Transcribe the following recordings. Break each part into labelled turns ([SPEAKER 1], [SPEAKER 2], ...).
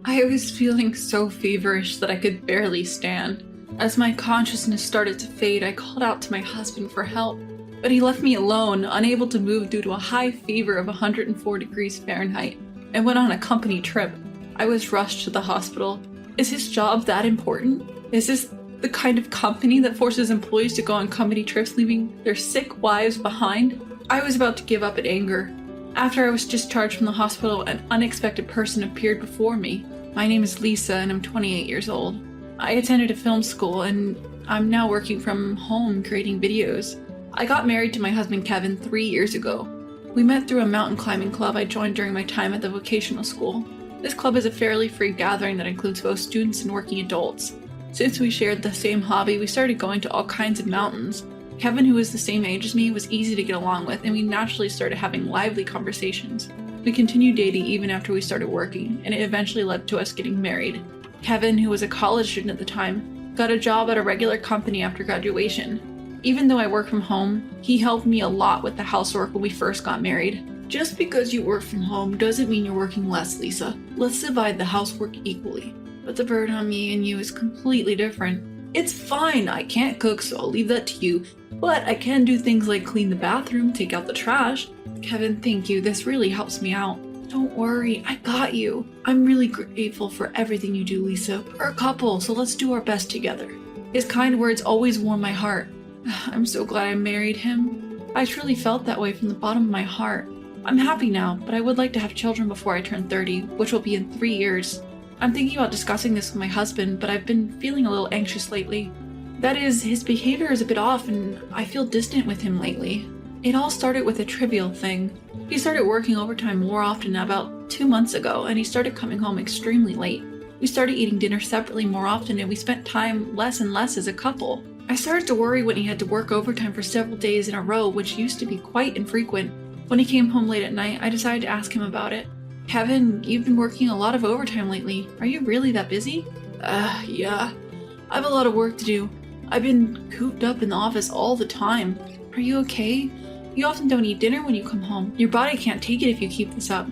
[SPEAKER 1] I was feeling so feverish that I could barely stand. As my consciousness started to fade, I called out to my husband for help, but he left me alone, unable to move due to a high fever of 104 degrees Fahrenheit, and went on a company trip. I was rushed to the hospital. Is his job that important? Is this the kind of company that forces employees to go on company trips, leaving their sick wives behind? I was about to give up in anger. After I was discharged from the hospital, an unexpected person appeared before me. My name is Lisa, and I'm 28 years old. I attended a film school, and I'm now working from home creating videos. I got married to my husband Kevin 3 years ago. We met through a mountain climbing club I joined during my time at the vocational school. This club is a fairly free gathering that includes both students and working adults. Since we shared the same hobby, we started going to all kinds of mountains. Kevin, who was the same age as me, was easy to get along with, and we naturally started having lively conversations. We continued dating even after we started working, and it eventually led to us getting married. Kevin, who was a college student at the time, got a job at a regular company after graduation. Even though I work from home, he helped me a lot with the housework when we first got married. Just because you work from home doesn't mean you're working less, Lisa. Let's divide the housework equally. But the burden on me and you is completely different. It's fine, I can't cook, so I'll leave that to you. But I can do things like clean the bathroom, take out the trash. Kevin, thank you, this really helps me out. Don't worry, I got you. I'm really grateful for everything you do, Lisa. We're a couple, so let's do our best together. His kind words always warm my heart. I'm so glad I married him. I truly felt that way from the bottom of my heart. I'm happy now, but I would like to have children before I turn 30, which will be in 3 years. I'm thinking about discussing this with my husband, but I've been feeling a little anxious lately. That is, his behavior is a bit off and I feel distant with him lately. It all started with a trivial thing. He started working overtime more often about 2 months ago, and he started coming home extremely late. We started eating dinner separately more often, and we spent time less and less as a couple. I started to worry when he had to work overtime for several days in a row, which used to be quite infrequent. When he came home late at night, I decided to ask him about it. Kevin, you've been working a lot of overtime lately. Are you really that busy? Yeah. I have a lot of work to do. I've been cooped up in the office all the time. Are you okay? You often don't eat dinner when you come home. Your body can't take it if you keep this up.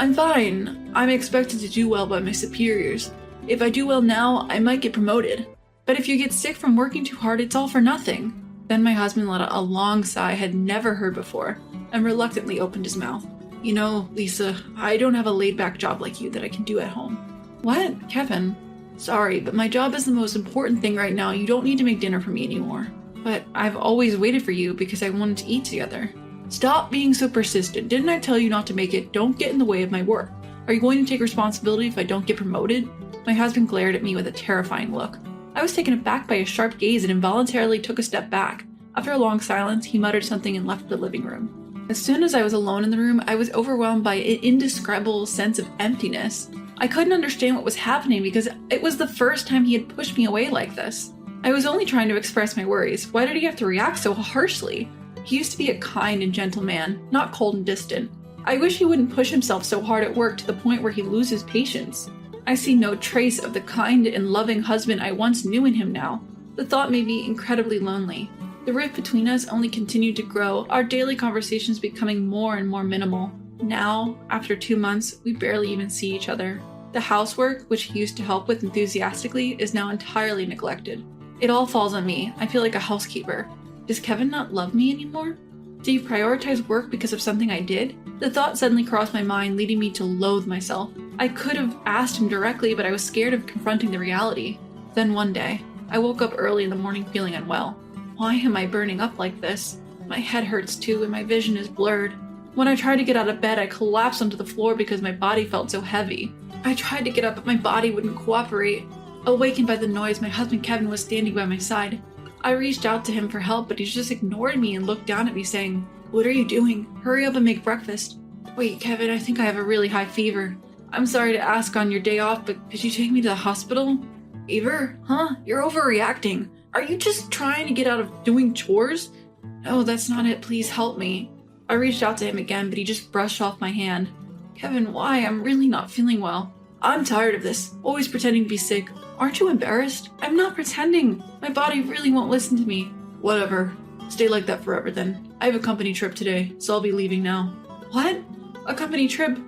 [SPEAKER 1] I'm fine. I'm expected to do well by my superiors. If I do well now, I might get promoted. But if you get sick from working too hard, it's all for nothing. Then my husband let out a long sigh I had never heard before, and reluctantly opened his mouth. You know, Lisa, I don't have a laid-back job like you that I can do at home. What? Kevin? Sorry, but my job is the most important thing right now. You don't need to make dinner for me anymore. But I've always waited for you because I wanted to eat together. Stop being so persistent. Didn't I tell you not to make it? Don't get in the way of my work. Are you going to take responsibility if I don't get promoted? My husband glared at me with a terrifying look. I was taken aback by his sharp gaze and involuntarily took a step back. After a long silence, he muttered something and left the living room. As soon as I was alone in the room, I was overwhelmed by an indescribable sense of emptiness. I couldn't understand what was happening because it was the first time he had pushed me away like this. I was only trying to express my worries. Why did he have to react so harshly? He used to be a kind and gentle man, not cold and distant. I wish he wouldn't push himself so hard at work to the point where he loses patience. I see no trace of the kind and loving husband I once knew in him now. The thought made me incredibly lonely. The rift between us only continued to grow, our daily conversations becoming more and more minimal. Now, after 2 months, we barely even see each other. The housework, which he used to help with enthusiastically, is now entirely neglected. It all falls on me. I feel like a housekeeper. Does Kevin not love me anymore? Did he prioritize work because of something I did? The thought suddenly crossed my mind, leading me to loathe myself. I could have asked him directly, but I was scared of confronting the reality. Then one day, I woke up early in the morning feeling unwell. Why am I burning up like this? My head hurts too, and my vision is blurred. When I tried to get out of bed, I collapsed onto the floor because my body felt so heavy. I tried to get up, but my body wouldn't cooperate. Awakened by the noise, my husband Kevin was standing by my side. I reached out to him for help, but he just ignored me and looked down at me saying, "What are you doing? Hurry up and make breakfast." Wait, Kevin, I think I have a really high fever. I'm sorry to ask on your day off, but could you take me to the hospital? Fever? Huh? You're overreacting. Are you just trying to get out of doing chores? No, that's not it. Please help me. I reached out to him again, but he just brushed off my hand. Kevin, why? I'm really not feeling well. I'm tired of this. Always pretending to be sick. Aren't you embarrassed? I'm not pretending. My body really won't listen to me. Whatever. Stay like that forever then. I have a company trip today, so I'll be leaving now. What? A company trip?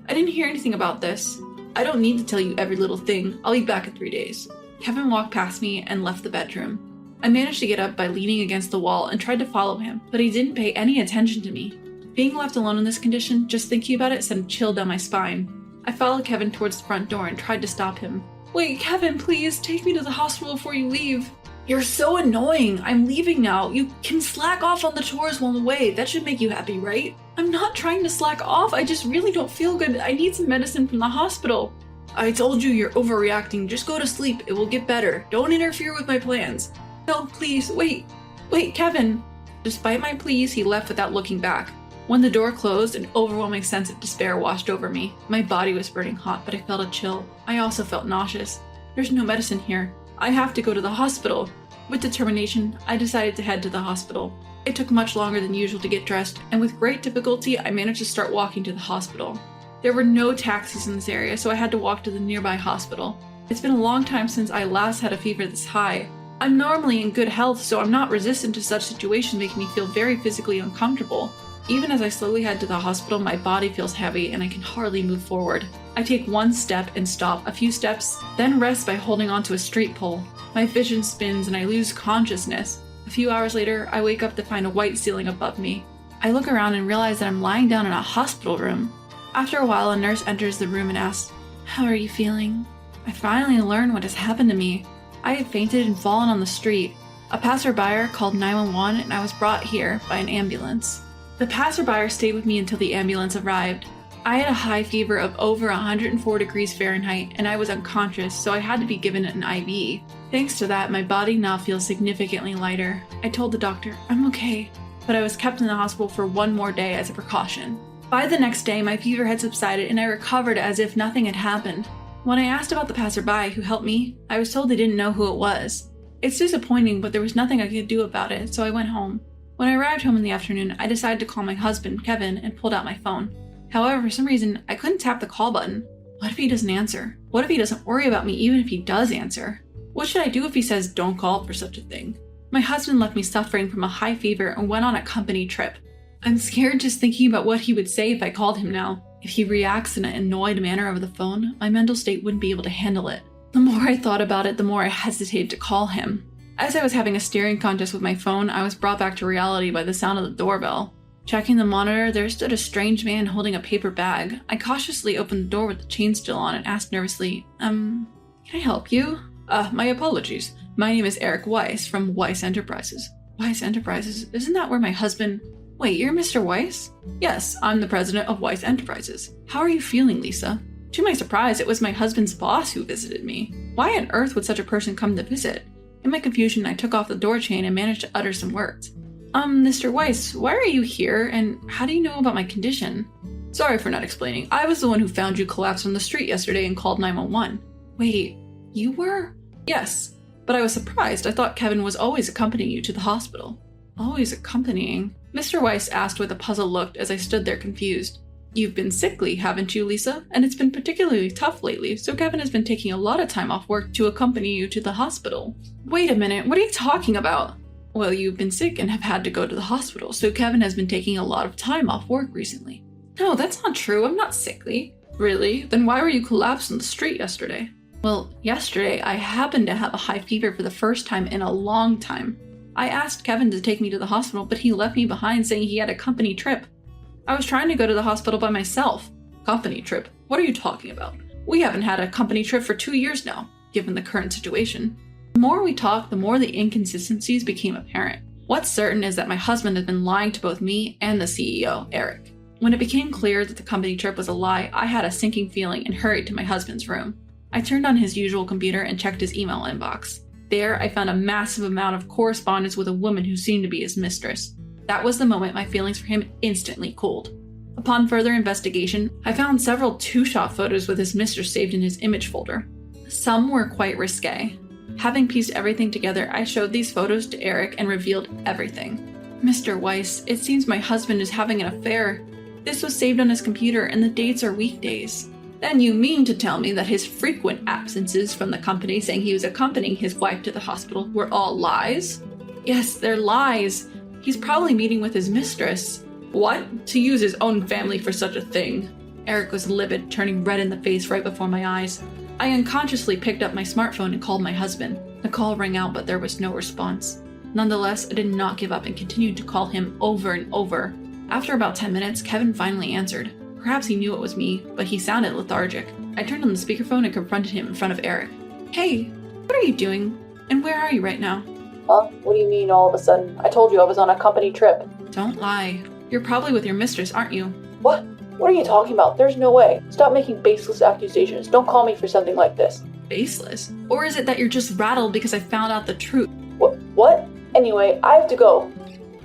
[SPEAKER 1] I didn't hear anything about this. I don't need to tell you every little thing. I'll be back in 3 days. Kevin walked past me and left the bedroom. I managed to get up by leaning against the wall and tried to follow him, but he didn't pay any attention to me. Being left alone in this condition, just thinking about it sent a chill down my spine. I followed Kevin towards the front door and tried to stop him. Wait, Kevin, please, take me to the hospital before you leave. You're so annoying. I'm leaving now. You can slack off on the chores while I'm away. That should make you happy, right? I'm not trying to slack off. I just really don't feel good. I need some medicine from the hospital. I told you you're overreacting. Just go to sleep. It will get better. Don't interfere with my plans. No, please, wait. Wait, Kevin. Despite my pleas, he left without looking back. When the door closed, an overwhelming sense of despair washed over me. My body was burning hot, but I felt a chill. I also felt nauseous. There's no medicine here. I have to go to the hospital. With determination, I decided to head to the hospital. It took much longer than usual to get dressed, and with great difficulty, I managed to start walking to the hospital. There were no taxis in this area, so I had to walk to the nearby hospital. It's been a long time since I last had a fever this high. I'm normally in good health, so I'm not resistant to such situations making me feel very physically uncomfortable. Even as I slowly head to the hospital, my body feels heavy and I can hardly move forward. I take one step and stop, a few steps, then rest by holding onto a street pole. My vision spins and I lose consciousness. A few hours later, I wake up to find a white ceiling above me. I look around and realize that I'm lying down in a hospital room. After a while, a nurse enters the room and asks, "How are you feeling?" I finally learn what has happened to me. I had fainted and fallen on the street. A passerby called 911 and I was brought here by an ambulance. The passerby stayed with me until the ambulance arrived. I had a high fever of over 104 degrees Fahrenheit and I was unconscious, so I had to be given an IV. Thanks to that, my body now feels significantly lighter. I told the doctor, "I'm okay," but I was kept in the hospital for one more day as a precaution. By the next day, my fever had subsided and I recovered as if nothing had happened. When I asked about the passerby who helped me, I was told they didn't know who it was. It's disappointing, but there was nothing I could do about it, so I went home. When I arrived home in the afternoon, I decided to call my husband, Kevin, and pulled out my phone. However, for some reason, I couldn't tap the call button. What if he doesn't answer? What if he doesn't worry about me even if he does answer? What should I do if he says don't call for such a thing? My husband left me suffering from a high fever and went on a company trip. I'm scared just thinking about what he would say if I called him now. If he reacts in an annoyed manner over the phone, my mental state wouldn't be able to handle it. The more I thought about it, the more I hesitated to call him. As I was having a staring contest with my phone, I was brought back to reality by the sound of the doorbell. Checking the monitor, there stood a strange man holding a paper bag. I cautiously opened the door with the chain still on and asked nervously, can I help you? My apologies. My name is Eric Weiss from Weiss Enterprises. Weiss Enterprises? Isn't that where my husband... Wait, you're Mr. Weiss? Yes, I'm the president of Weiss Enterprises. How are you feeling, Lisa? To my surprise, it was my husband's boss who visited me. Why on earth would such a person come to visit? In my confusion, I took off the door chain and managed to utter some words. Mr. Weiss, why are you here, and how do you know about my condition? Sorry for not explaining. I was the one who found you collapsed on the street yesterday and called 911. Wait, you were? Yes, but I was surprised. I thought Kevin was always accompanying you to the hospital. Always accompanying? Mr. Weiss asked with a puzzled look as I stood there confused. You've been sickly, haven't you, Lisa? And it's been particularly tough lately, so Kevin has been taking a lot of time off work to accompany you to the hospital. Wait a minute, what are you talking about? Well, you've been sick and have had to go to the hospital, so Kevin has been taking a lot of time off work recently. No, that's not true. I'm not sickly. Really? Then why were you collapsed on the street yesterday? Well, yesterday I happened to have a high fever for the first time in a long time. I asked Kevin to take me to the hospital, but he left me behind saying he had a company trip. I was trying to go to the hospital by myself. Company trip? What are you talking about? We haven't had a company trip for 2 years now, given the current situation. The more we talked, the more the inconsistencies became apparent. What's certain is that my husband had been lying to both me and the CEO, Eric. When it became clear that the company trip was a lie, I had a sinking feeling and hurried to my husband's room. I turned on his usual computer and checked his email inbox. There, I found a massive amount of correspondence with a woman who seemed to be his mistress. That was the moment my feelings for him instantly cooled. Upon further investigation, I found several two-shot photos with his mistress saved in his image folder. Some were quite risque. Having pieced everything together, I showed these photos to Eric and revealed everything. Mr. Weiss, it seems my husband is having an affair. This was saved on his computer and the dates are weekdays. Then you mean to tell me that his frequent absences from the company saying he was accompanying his wife to the hospital were all lies? Yes, they're lies. He's probably meeting with his mistress. What? To use his own family for such a thing? Eric was livid, turning red in the face right before my eyes. I unconsciously picked up my smartphone and called my husband. The call rang out, but there was no response. Nonetheless, I did not give up and continued to call him over and over. After about 10 minutes, Kevin finally answered. Perhaps he knew it was me, but he sounded lethargic. I turned on the speakerphone and confronted him in front of Eric. Hey, what are you doing? And where are you right now?
[SPEAKER 2] Huh? What do you mean all of a sudden? I told you I was on a company trip.
[SPEAKER 1] Don't lie. You're probably with your mistress, aren't you?
[SPEAKER 2] What? What are you talking about? There's no way. Stop making baseless accusations. Don't call me for something like this.
[SPEAKER 1] Baseless? Or is it that you're just rattled because I found out the truth?
[SPEAKER 2] What? Anyway, I have to go.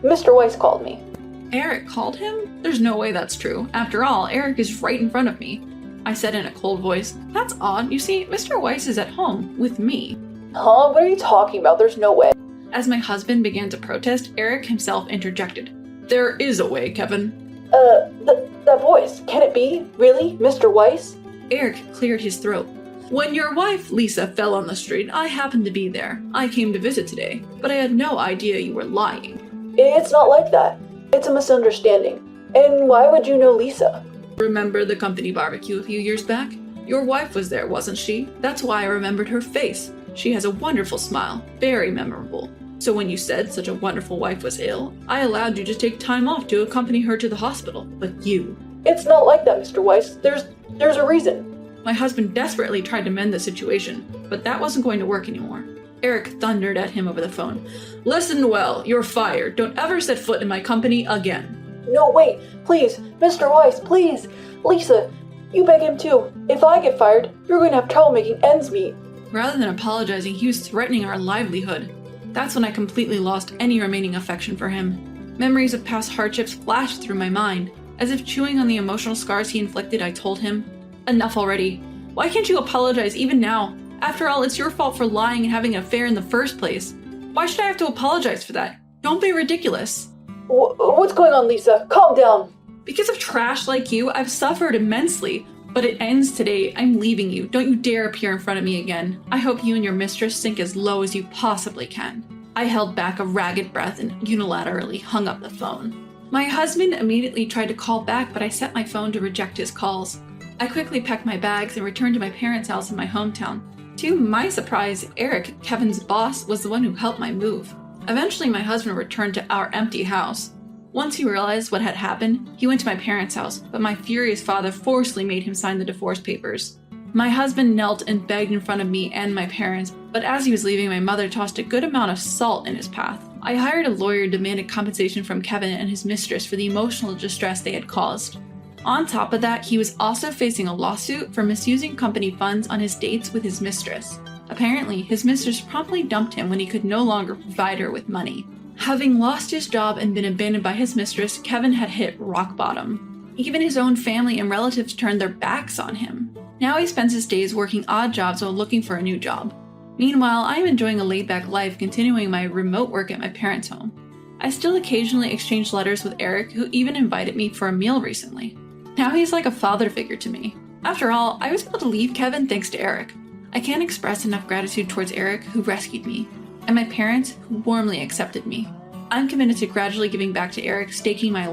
[SPEAKER 2] Mr. Weiss called me.
[SPEAKER 1] Eric called him? There's no way that's true. After all, Eric is right in front of me. I said in a cold voice. That's odd. You see, Mr. Weiss is at home with me.
[SPEAKER 2] Huh? What are you talking about? There's no way.
[SPEAKER 1] As my husband began to protest, Eric himself interjected. There is a way, Kevin.
[SPEAKER 2] That voice. Can it be? Really? Mr. Weiss?
[SPEAKER 1] Eric cleared his throat. When your wife, Lisa, fell on the street, I happened to be there. I came to visit today, but I had no idea you were lying.
[SPEAKER 2] It's not like that. It's a misunderstanding. And why would you know Lisa?
[SPEAKER 1] Remember the company barbecue a few years back? Your wife was there, wasn't she? That's why I remembered her face. She has a wonderful smile, very memorable. So when you said such a wonderful wife was ill, I allowed you to take time off to accompany her to the hospital. But you...
[SPEAKER 2] It's not like that, Mr. Weiss. There's a reason.
[SPEAKER 1] My husband desperately tried to mend the situation, but that wasn't going to work anymore. Eric thundered at him over the phone. Listen well, you're fired. Don't ever set foot in my company again.
[SPEAKER 2] No, wait. Please, Mr. Weiss, please. Lisa, you beg him too. If I get fired, you're going to have trouble making ends meet.
[SPEAKER 1] Rather than apologizing, he was threatening our livelihood. That's when I completely lost any remaining affection for him. Memories of past hardships flashed through my mind. As if chewing on the emotional scars he inflicted, I told him, Enough already. Why can't you apologize even now? After all, it's your fault for lying and having an affair in the first place. Why should I have to apologize for that? Don't be ridiculous.
[SPEAKER 2] What's going on, Lisa? Calm down.
[SPEAKER 1] Because of trash like you, I've suffered immensely. But it ends today. I'm leaving you. Don't you dare appear in front of me again. I hope you and your mistress sink as low as you possibly can. I held back a ragged breath and unilaterally hung up the phone. My husband immediately tried to call back, but I set my phone to reject his calls. I quickly packed my bags and returned to my parents' house in my hometown. To my surprise, Eric, Kevin's boss, was the one who helped my move. Eventually, my husband returned to our empty house. Once he realized what had happened, he went to my parents' house, but my furious father forcefully made him sign the divorce papers. My husband knelt and begged in front of me and my parents, but as he was leaving, my mother tossed a good amount of salt in his path. I hired a lawyer and demanded compensation from Kevin and his mistress for the emotional distress they had caused. On top of that, he was also facing a lawsuit for misusing company funds on his dates with his mistress. Apparently, his mistress promptly dumped him when he could no longer provide her with money. Having lost his job and been abandoned by his mistress, Kevin had hit rock bottom. Even his own family and relatives turned their backs on him. Now he spends his days working odd jobs while looking for a new job. Meanwhile, I am enjoying a laid-back life, continuing my remote work at my parents' home. I still occasionally exchange letters with Eric, who even invited me for a meal recently. Now he's like a father figure to me. After all, I was able to leave Kevin thanks to Eric. I can't express enough gratitude towards Eric, who rescued me, and my parents, who warmly accepted me. I'm committed to gradually giving back to Eric, staking my life